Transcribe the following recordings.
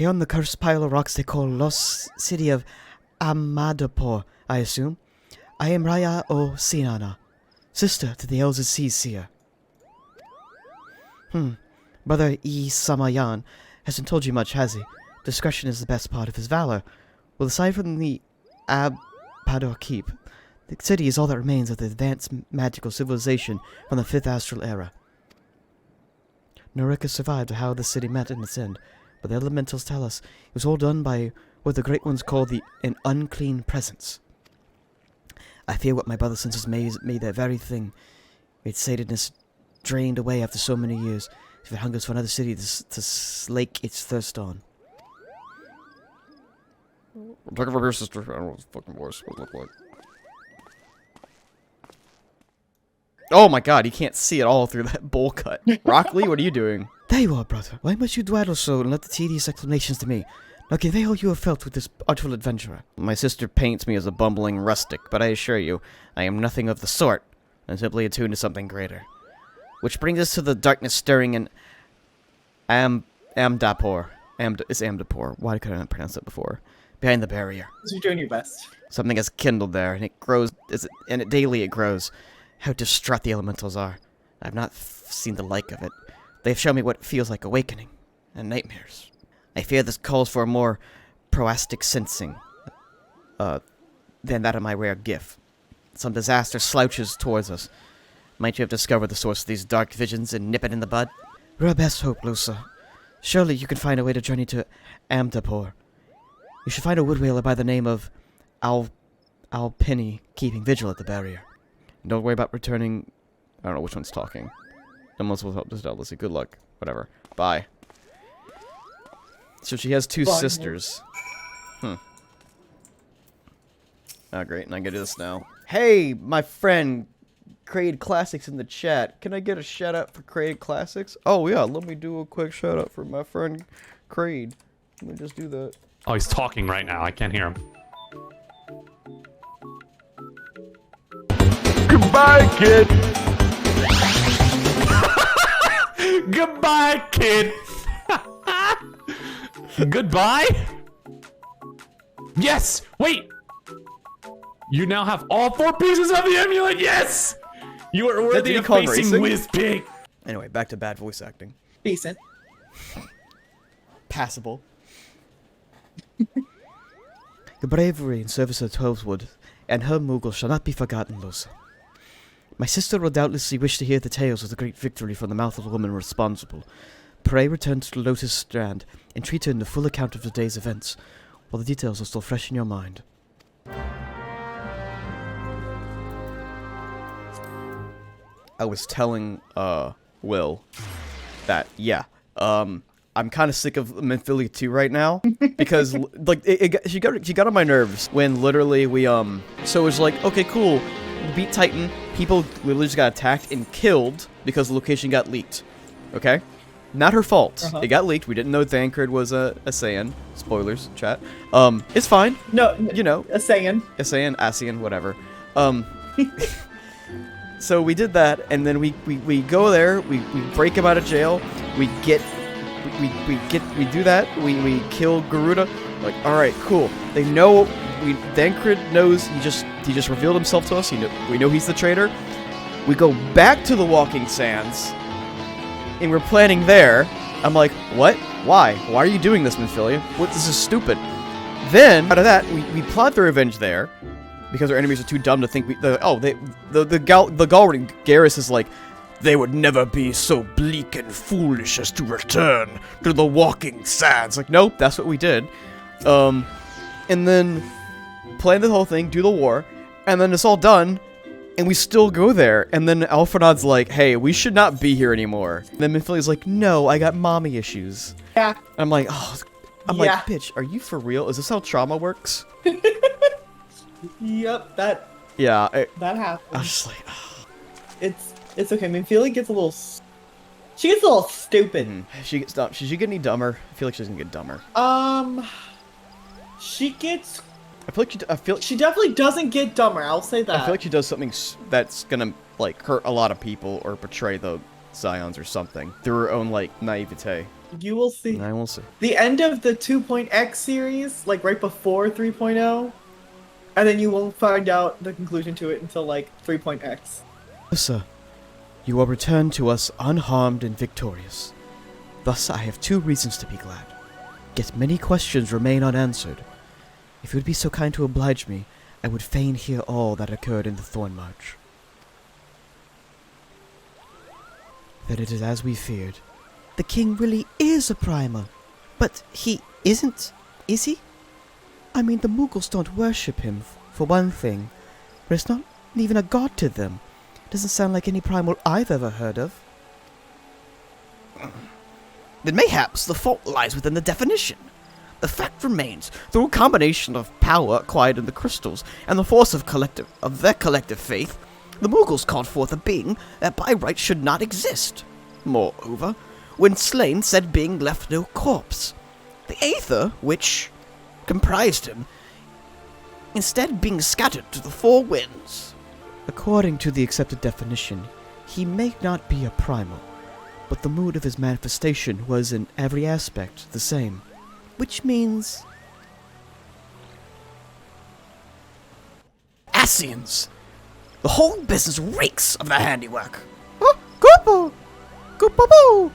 Here on the cursed pile of rocks they call Lost City of Amadapur, I assume. I am Raya o Sinana, sister to the Elves of Sea Seer. Brother E. Samayan hasn't told you much, has he? Discretion is the best part of his valor. Well, aside from the Abpador Keep, the city is all that remains of the advanced magical civilization from the 5th Astral Era. No record survived of how the city met in its end, but the elementals tell us it was all done by what the Great Ones call an unclean presence. I fear what my brother senses may that very thing, its satedness drained away after so many years, if it hungers for another city to slake its thirst on. Take it from your sister. I don't know what his fucking voice would look like. Oh my god, you can't see it all through that bowl cut. Rockley, what are you doing? There you are, brother. Why must you dawdle so and let the tedious explanations to me? Now convey all you have felt with this artful adventurer. My sister paints me as a bumbling rustic, but I assure you, I am nothing of the sort. I'm simply attuned to something greater. Which brings us to the darkness stirring in Amdapur. It's Amdapur. Why couldn't I pronounce it before? Behind the barrier. You're doing your best. Something has kindled there, and it grows, daily it grows. How distraught the elementals are. I've not seen the like of it. They've shown me what feels like awakening, and nightmares. I fear this calls for a more proastic sensing, than that of my rare gift. Some disaster slouches towards us. Might you have discovered the source of these dark visions and nip it in the bud? We're our best hope, Lusa. Surely you can find a way to journey to Amdapur. You should find a woodwhaler by the name of Alpini keeping vigil at the barrier. Don't worry about returning. I don't know which one's talking. Someone will help this Let's good luck. Whatever. Bye. So she has two sisters. Oh, great. And I can do this now. Hey, my friend, Created Classics in the chat. Can I get a shout out for Created Classics? Oh, yeah. Let me do a quick shout out for my friend, Creed. Let me just do that. Oh, he's talking right now. I can't hear him. Goodbye, kid. Goodbye, kid. Goodbye? Yes! Wait! You now have all 4 pieces of the amulet! Yes! You are worthy of facing Whizpig! Anyway, back to bad voice acting. Decent. Passable. The bravery and service of Twelveswood and her Moogle shall not be forgotten, Lusa. My sister will doubtlessly wish to hear the tales of the great victory from the mouth of the woman responsible. Pray return to the Lotus Strand and treat her in the full account of the day's events, while the details are still fresh in your mind. I was telling, Will that, yeah, I'm kind of sick of Minfilia 2 right now, because, like, she got on my nerves when literally we, so it was like, okay, cool, beat Titan, people literally just got attacked and killed because the location got leaked, okay? Not her fault. It got leaked. We didn't know Thancred was a Saiyan. Spoilers, chat. It's fine. No, you know. A Saiyan. A Saiyan, Asian, whatever. So we did that, and then we go there, we break him out of jail, we do that, we kill Garuda, like, alright, cool. They know, Thancred knows, he just revealed himself to us, we know he's the traitor. We go back to the Walking Sands, and we're planning there. I'm like, what? Why? Why are you doing this, Minfilia? What? This is stupid. Then, out of that, we plot the revenge there, because our enemies are too dumb to think the Galwarding Garrus is like, they would never be so bleak and foolish as to return to the Walking Sands. Like, nope, that's what we did. And then plan the whole thing, do the war, and then it's all done, and we still go there. And then Alphinaud's like, hey, we should not be here anymore. And then Minfilia's like, no, I got mommy issues. Yeah. I'm like, oh, like, bitch, are you for real? Is this how trauma works? Yep, that happens. I was just like, oh. It's okay. I mean, Minfilia gets a little. She gets a little stupid. She gets dumb. Should she get any dumber? I feel like she's gonna get dumber. She gets. I feel like she definitely doesn't get dumber. I'll say that. I feel like she does something that's gonna like hurt a lot of people or betray the Scions or something through her own, like, naivete. You will see. I will see. The end of the 2.x series, like right before 3.0, and then you won't find out the conclusion to it until like 3.x. Sir, you will return to us unharmed and victorious. Thus, I have 2 reasons to be glad. Yet many questions remain unanswered. If you would be so kind to oblige me, I would fain hear all that occurred in the Thorn March. That it is as we feared. The king really is a primal. But he isn't, is he? I mean, the Mughals don't worship him, for one thing. But it's not even a god to them. Doesn't sound like any primal I've ever heard of. Then mayhaps the fault lies within the definition. The fact remains, through a combination of power acquired in the crystals and the force of their collective faith, the Mughals called forth a being that by right should not exist. Moreover, when slain, said being left no corpse. The aether, which comprised him, instead being scattered to the 4 winds. According to the accepted definition, he may not be a primal, but the mood of his manifestation was in every aspect the same. Which means... Ascians! The whole business reeks of their handiwork. Oh, Goopo! Goopo!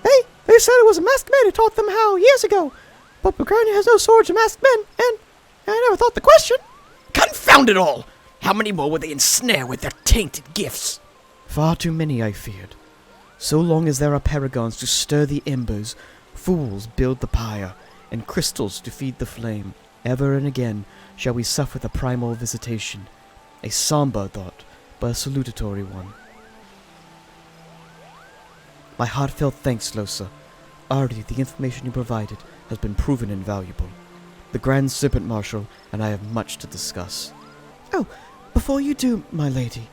Hey, they said it was a masked man who taught them how years ago. But Bukrania has no swords or masked men, and I never thought the question. Confound it all! How many more would they ensnare with their tainted gifts? Far too many, I feared. So long as there are paragons to stir the embers, fools build the pyre, and crystals to feed the flame, ever and again shall we suffer the primal visitation. A somber thought, but a salutatory one. My heartfelt thanks, Losa. Already the information you provided has been proven invaluable. The Grand Serpent Marshal and I have much to discuss. Oh, before you do, my lady,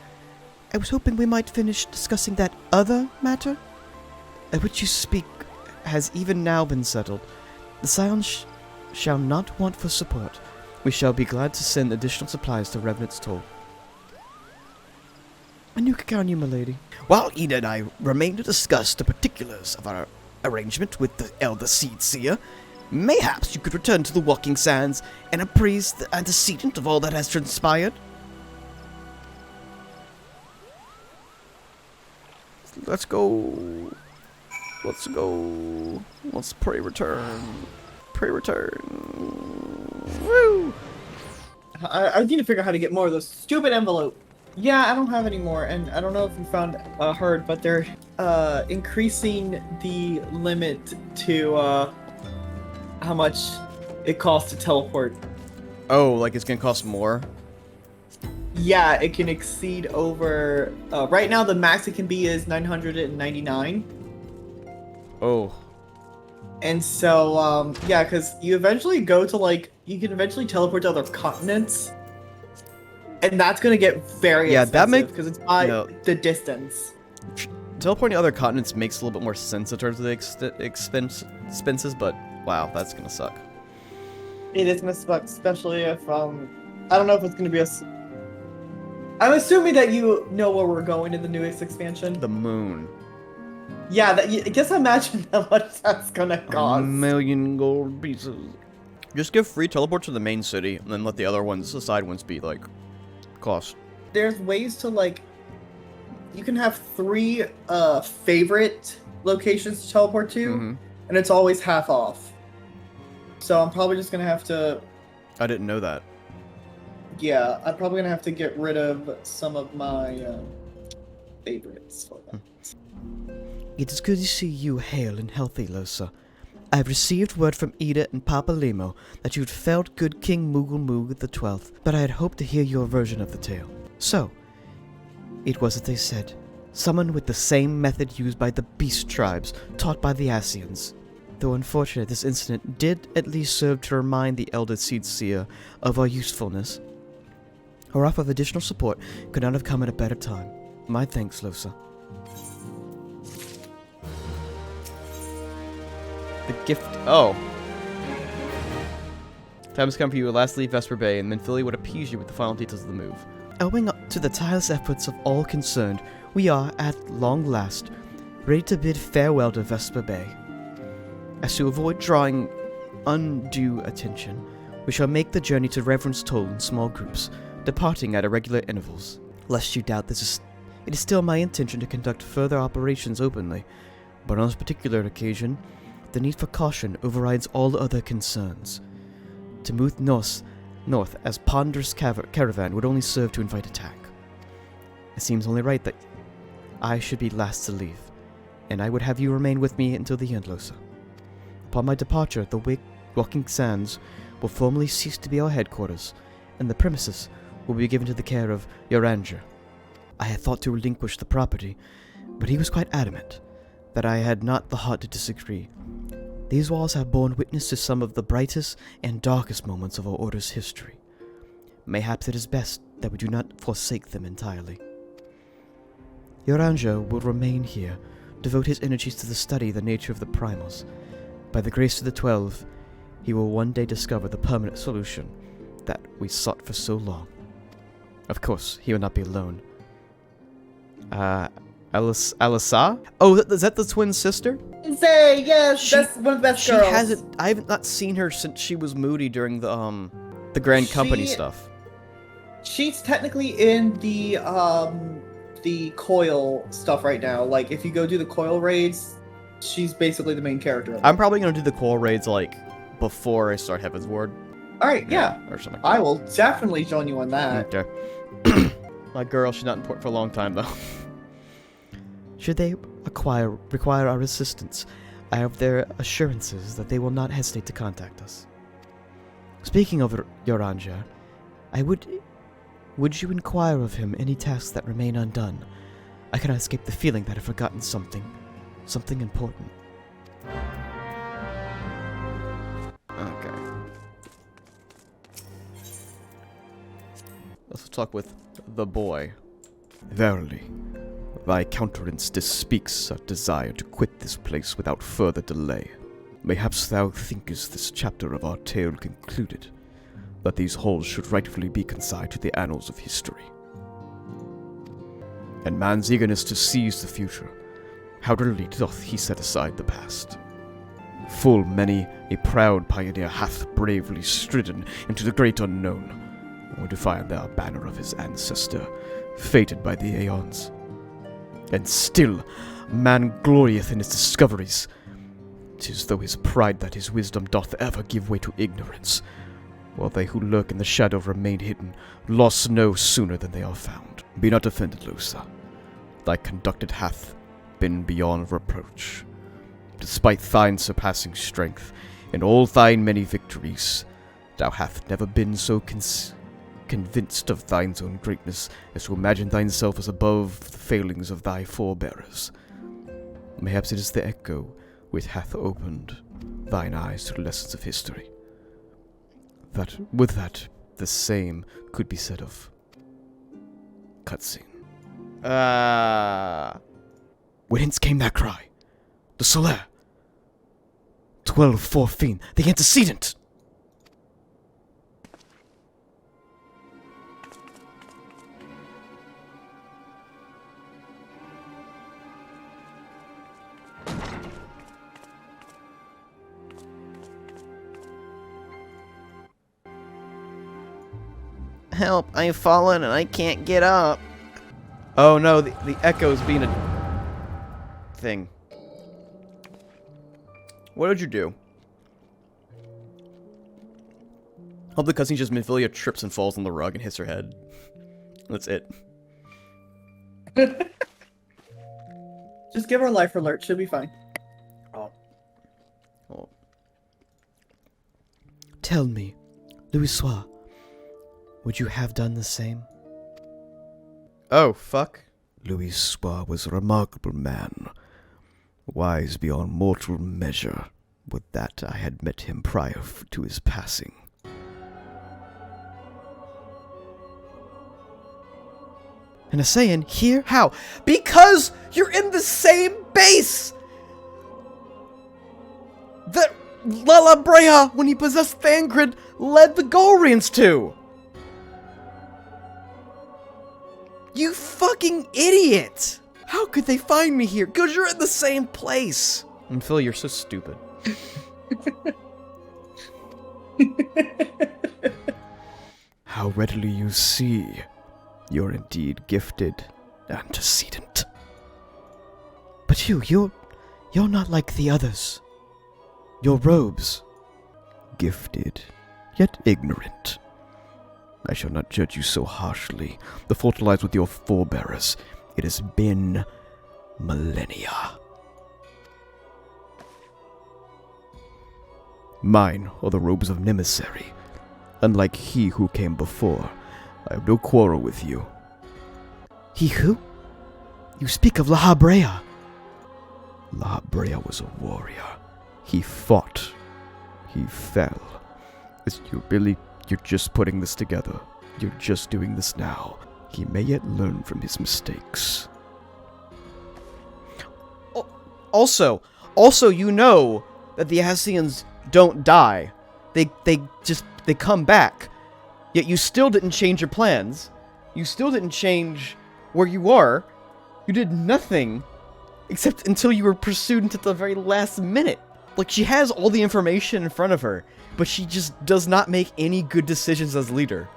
I was hoping we might finish discussing that other matter, at which you speak has even now been settled. The Scions shall not want for support. We shall be glad to send additional supplies to Revenant's Toll. And you can count on you, my lady. While Ida and I remain to discuss the particulars of our arrangement with the Elder Seed Seer, mayhaps you could return to the Walking Sands and apprise the antecedent of all that has transpired. Let's go. Let's go. Let's pray return. Pray return. Woo! I need to figure out how to get more of those stupid envelope. Yeah, I don't have any more, and I don't know if you heard, but they're increasing the limit to how much it costs to teleport. Oh, like it's gonna cost more? Yeah, it can exceed over. Right now, the max it can be is 999. Oh. And so, yeah, because you eventually go to you can eventually teleport to other continents. And that's going to get very expensive because it's by the distance. Teleporting to other continents makes a little bit more sense in terms of the expenses, but wow, that's going to suck. It is going to suck, especially if, I don't know if it's going to be I'm assuming that you know where we're going in the newest expansion. The moon. Yeah, just imagine how much that's going to cost. 1 million gold pieces. Just give free teleport to the main city, and then let the other ones, the side ones, be, cost. There's ways to you can have 3 favorite locations to teleport to, and it's always half off. So I'm probably just gonna have to. I didn't know that. Yeah, I'm probably gonna have to get rid of some of my favorites for that. It is good to see you hale and healthy, Losa. I have received word from Ida and Papa Lemo that you had felled good King Moogle Moog the 12th, but I had hoped to hear your version of the tale. So, it was as they said, summoned with the same method used by the Beast Tribes, taught by the Ascians. Though unfortunate, this incident did at least serve to remind the Elder Seed Seer of our usefulness. Her offer of additional support could not have come at a better time. My thanks, Losa. The gift. Oh. Time has come for you to last leave Vesper Bay, and Minfilia would appease you with the final details of the move. Owing To the tireless efforts of all concerned, we are, at long last, ready to bid farewell to Vesper Bay. As to avoid drawing undue attention, we shall make the journey to Reverend's Toll in small groups, departing at irregular intervals. Lest you doubt this, it is still my intention to conduct further operations openly, but on this particular occasion, the need for caution overrides all other concerns. To move north as ponderous caravan would only serve to invite attack. It seems only right that I should be last to leave, and I would have you remain with me until the end, Losa. Upon my departure, the Walking Sands will formally cease to be our headquarters, and the premises will be given to the care of Yoranger. I had thought to relinquish the property, but he was quite adamant that I had not the heart to disagree. These walls have borne witness to some of the brightest and darkest moments of our Order's history. Mayhaps it is best that we do not forsake them entirely. Yoranger will remain here, devote his energies to the study of the nature of the primals. By the grace of the 12, he will one day discover the permanent solution that we sought for so long. Of course, he will not be alone. Alisa? Oh, is that the twin sister? Say yes, that's one of the best girls. I haven't not seen her since she was moody during the Grand Company stuff. She's technically in the coil stuff right now. Like, if you go do the coil raids, she's basically the main character. I'm probably gonna do the coil raids like before I start Heaven's Ward. All right, yeah. Or something. I will definitely join you on that. Okay. My girl, she's not important for a long time though. Should they require our assistance, I have their assurances that they will not hesitate to contact us. Speaking of Yoranger, would you inquire of him any tasks that remain undone? I cannot escape the feeling that I've forgotten something important. Okay. Let's talk with the boy. Verily, thy countenance bespeaks a desire to quit this place without further delay. Mayhaps thou thinkest this chapter of our tale concluded, that these halls should rightfully be consigned to the annals of history. And man's eagerness to seize the future, how readily doth he set aside the past. Full many a proud pioneer hath bravely stridden into the great unknown, only to find there a banner of his ancestor, fated by the aeons. And still, man glorieth in his discoveries. 'Tis though his pride that his wisdom doth ever give way to ignorance, while they who lurk in the shadow remain hidden, lost no sooner than they are found. Be not offended, Lusa. Thy conduct hath been beyond reproach. Despite thine surpassing strength, and all thine many victories, thou hast never been so convinced of thine own greatness as to imagine thyself as above the failings of thy forebearers. Mayhaps it is the echo which hath opened thine eyes to the lessons of history. With that, the same could be said of cutscene. Whence came that cry? The Solaire. 12-4 the antecedent! Help, I've fallen and I can't get up. Oh no, the echo's being a thing. What did you do? Hope the cutscene just Minfilia trips and falls on the rug and hits her head. That's it. Just give her a life alert. She'll be fine. Oh. Tell me, Louisoix, would you have done the same? Oh, fuck. Louisoix was a remarkable man, wise beyond mortal measure. Would that I had met him prior to his passing. And a Saiyan here? How? Because you're in the same base that Lala Brea, when he possessed Thancred, led the Golrians to. You fucking idiot! How could they find me here? Because you're in the same place! And Phil, you're so stupid. How readily you see. You're indeed gifted, antecedent. But you're not like the others. Your robes. Gifted, yet ignorant. I shall not judge you so harshly. The fault lies with your forebearers. It has been millennia. Mine are the robes of an emissary. Unlike he who came before, I have no quarrel with you. He who? You speak of La Habrea. La Habrea was a warrior. He fought. He fell. You're just putting this together. You're just doing this now. He may yet learn from his mistakes. Also, you know that the Ascians don't die. They come back. Yet you still didn't change your plans. You still didn't change where you are. You did nothing except until you were pursued until the very last minute. Like, she has all the information in front of her, but she just does not make any good decisions as leader.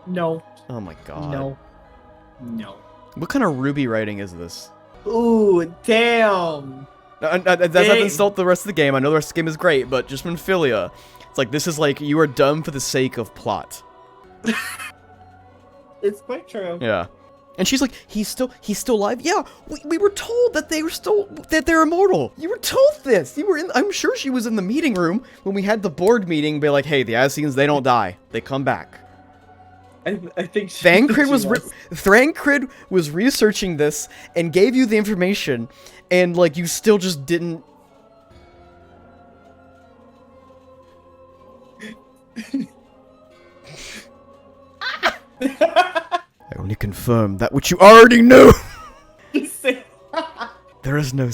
No. Oh my god. No. What kind of Ruby writing is this? Ooh, damn. That's not to insult the rest of the game. I know the rest of the game is great, but just Minfilia. It's like, this is like, you are dumb for the sake of plot. It's quite true. Yeah. And she's like, he's still alive? Yeah, we were told that they're immortal. You were told this. I'm sure she was in the meeting room when we had the board meeting, be like, hey, the Ascians, they don't die. They come back. I think Thancred was researching this and gave you the information, and like, you still just didn't. I only confirm that which you already knew! There is no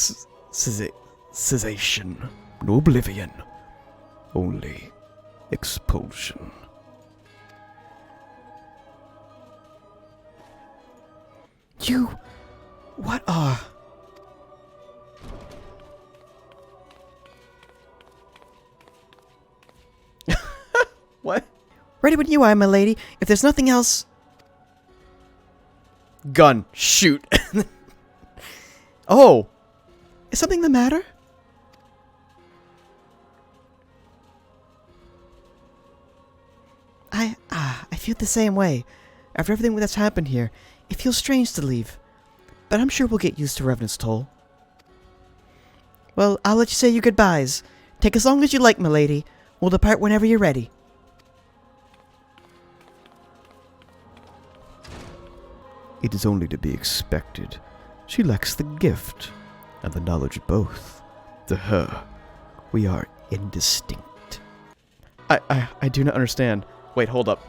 cessation. No oblivion. Only expulsion. What are... What? Ready when you are, my lady. If there's nothing else... Gun. Shoot. Oh. Is something the matter? I feel the same way. After everything that's happened here, it feels strange to leave. But I'm sure we'll get used to Revenant's toll. Well, I'll let you say your goodbyes. Take as long as you like, my lady. We'll depart whenever you're ready. It is only to be expected. She lacks the gift, and the knowledge both. To her, we are indistinct. I do not understand. Wait, hold up.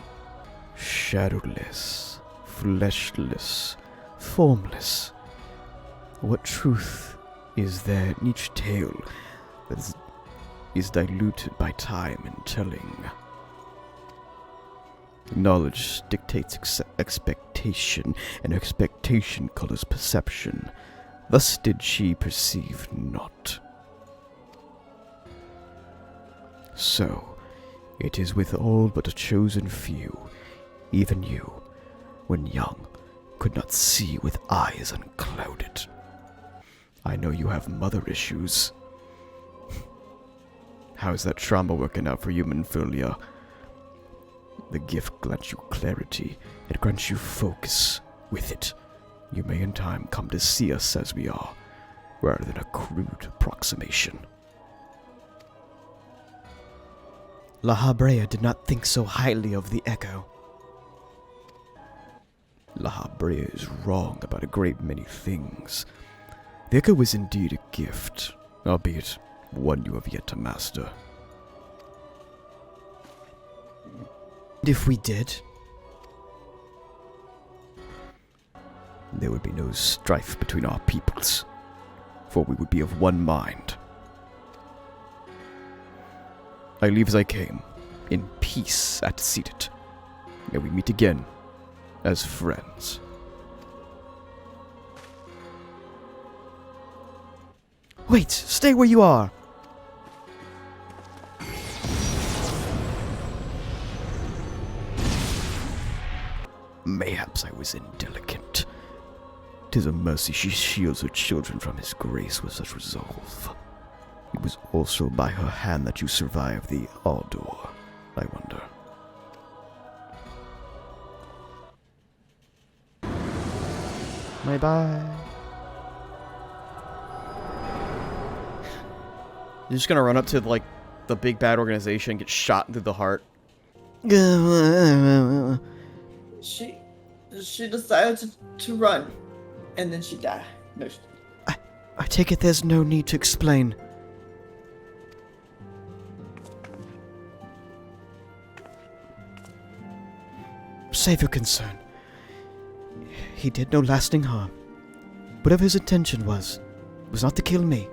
Shadowless, fleshless, formless. What truth is there in each tale that is diluted by time and telling? Knowledge dictates expectation, and expectation colors perception. Thus did she perceive not. So, it is with all but a chosen few, even you, when young, could not see with eyes unclouded. I know you have mother issues. How's that trauma working out for you, Minfilia? The gift grants you clarity, it grants you focus. With it, you may in time come to see us as we are, rather than a crude approximation. La Habrea did not think so highly of the Echo. La Habrea is wrong about a great many things. The Echo is indeed a gift, albeit one you have yet to master. If we did, there would be no strife between our peoples, for we would be of one mind. I leave as I came, in peace antecedent. May we meet again as friends. Wait, stay where you are. Mayhaps I was indelicate. 'Tis a mercy she shields her children from his grace with such resolve. It was also by her hand that you survived the Ardor, I wonder. Bye-bye. You're just gonna run up to, like, the big bad organization and get shot through the heart. She decided to run, and then she died. No, I take it there's no need to explain. Save your concern. He did no lasting harm. Whatever his intention was not to kill me.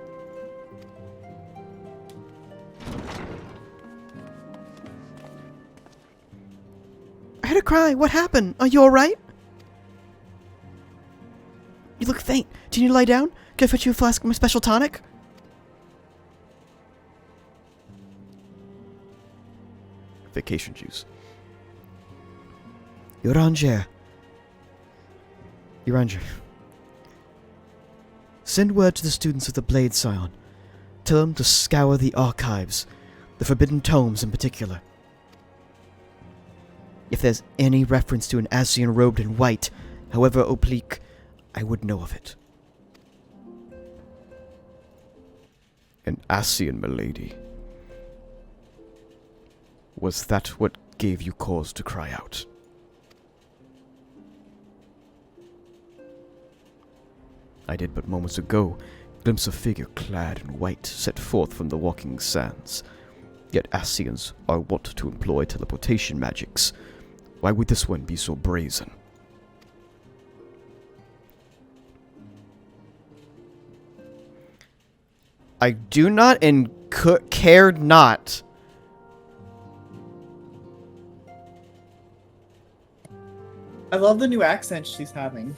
I heard a cry. What happened? Are you alright? You look faint. Do you need to lie down? Can I fetch you a flask of my special tonic? Vacation juice. Uranger. Send word to the students of the Blade Scion. Tell them to scour the archives, the forbidden tomes in particular. If there's any reference to an Asian robed in white, however oblique, I would know of it. An Asian, milady. Was that what gave you cause to cry out? I did but moments ago glimpse a figure clad in white set forth from the walking sands. Yet Asians are wont to employ teleportation magics. Why would this one be so brazen? I do not and care not. I love the new accent she's having.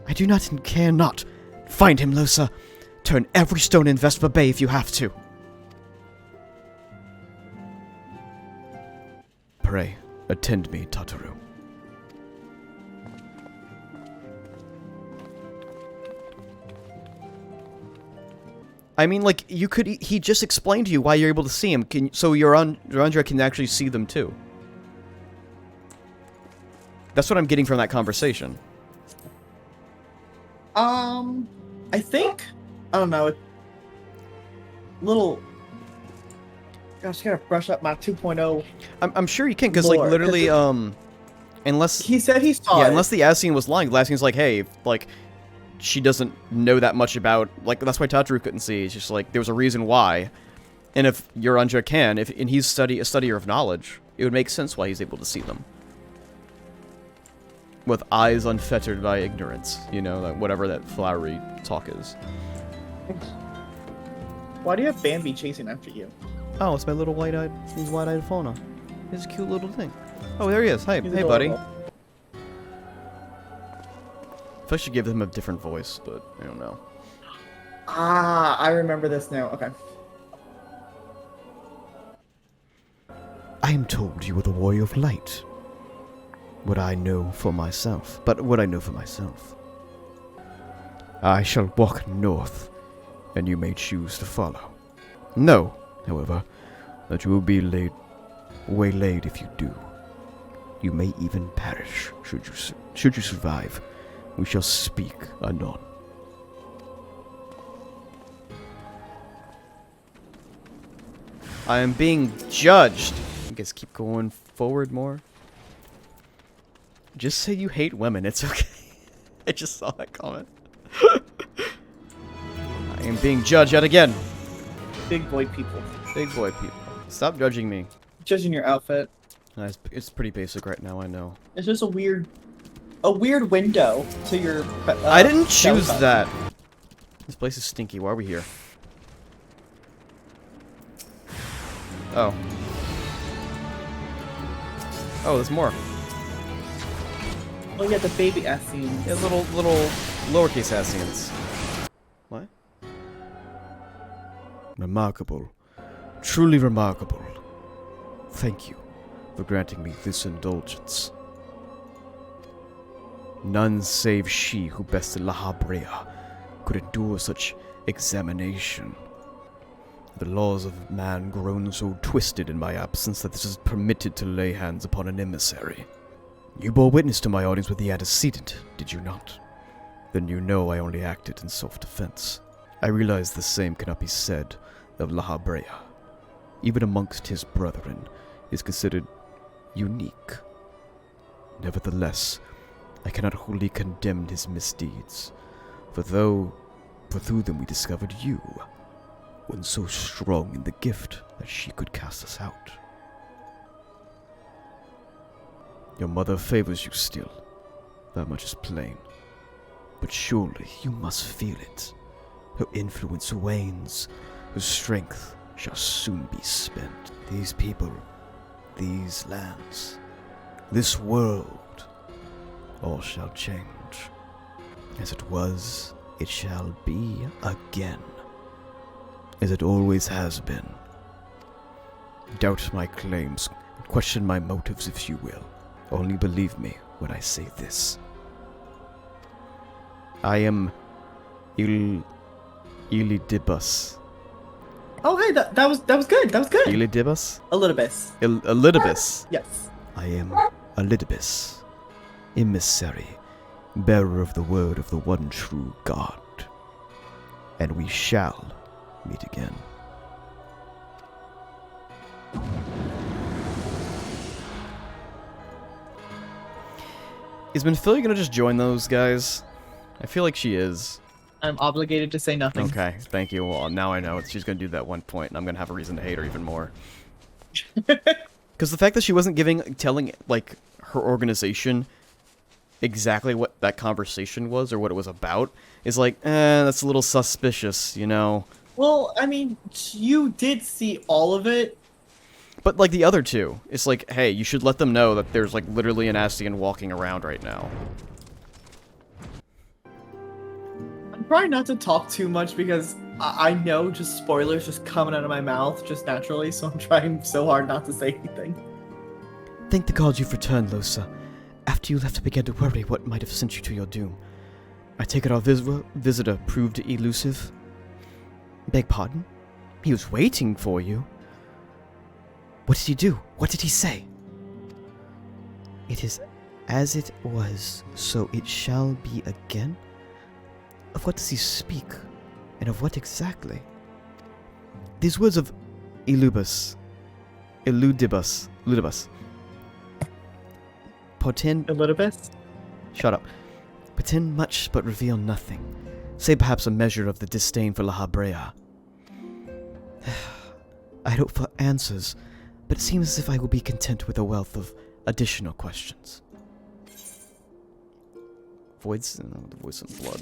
I do not and care not. Find him, Losa. Turn every stone in Vespa Bay if you have to. Pray, attend me, Tataru. I mean, like, you could. He just explained to you why you're able to see him. So Yorandra can actually see them too. That's what I'm getting from that conversation. I think, I don't know, little, gosh, I gotta brush up my 2.0. I'm sure you can, because, like, literally, unless... He said he saw Yeah, it. unless the Asian was lying. The Asian's like, hey, like, she doesn't know that much about, like, that's why Tataru couldn't see. It's just, like, there was a reason why. And if Yorandra can, and he's a studier of knowledge, it would make sense why he's able to see them. With eyes unfettered by ignorance, you know, like whatever that flowery talk is. Why do you have Bambi chasing after you? Oh, it's my little wide-eyed fauna. It's a cute little thing. Oh, there he is. Hey, hey, buddy. If I should give him a different voice, but I don't know. Ah, I remember this now. Okay. I am told you are the warrior of light. What I know for myself. I shall walk north, and you may choose to follow. Know, however, that you will be waylaid if you do. You may even perish should you survive. We shall speak anon. I am being judged. I guess keep going forward more. Just say you hate women, it's okay. I just saw that comment. I am being judged yet again. Big boy people. Big boy people. Stop judging me. Judging your outfit. It's pretty basic right now, I know. It's just a weird window to your. I didn't choose that. This place is stinky. Why are we here? Oh. Oh, there's more. Oh yeah, the baby Asians. Yeah, little lowercase Asians. What? Remarkable. Truly remarkable. Thank you for granting me this indulgence. None save she who bested La Habrea could endure such examination. The laws of man grown so twisted in my absence that this is permitted to lay hands upon an emissary. You bore witness to my audience with the antecedent, did you not? Then you know I only acted in self-defense. I realize the same cannot be said of La Habrea. Even amongst his brethren, is considered unique. Nevertheless, I cannot wholly condemn his misdeeds, for through them we discovered you, one so strong in the gift that she could cast us out. Your mother favors you still, that much is plain. But surely you must feel it. Her influence wanes, her strength shall soon be spent. These people, these lands, this world, all shall change. As it was, it shall be again. As it always has been. Doubt my claims, question my motives if you will. Only believe me when I say this. I am Illidibus. Oh, hey, that was good. That was good. Illidibus? Elidibus. Elidibus. Yes. I am Elidibus, emissary, bearer of the word of the one true God. And we shall meet again. Is Minfilia gonna just join those guys? I feel like she is. I'm obligated to say nothing. Okay, thank you. Well, now I know she's gonna do that one point, and I'm gonna have a reason to hate her even more. Because the fact that she wasn't telling, like, her organization exactly what that conversation was or what it was about is like, that's a little suspicious, you know? Well, I mean, you did see all of it. But, like, the other two, it's like, hey, you should let them know that there's, like, literally an Astian walking around right now. I'm trying not to talk too much because I know just spoilers just coming out of my mouth just naturally, so I'm trying so hard not to say anything. Thank the gods you've returned, Losa. After you left, I began to worry what might have sent you to your doom. I take it our visitor proved elusive? Beg pardon? He was waiting for you. What did he do? What did he say? It is as it was, so it shall be again? Of what does he speak? And of what exactly? These words of Eludibus, portend... Elidibus? Shut up. Pretend much but reveal nothing. Say perhaps a measure of the disdain for La Habrea. I hope for answers, but it seems as if I will be content with a wealth of additional questions. The voice and blood.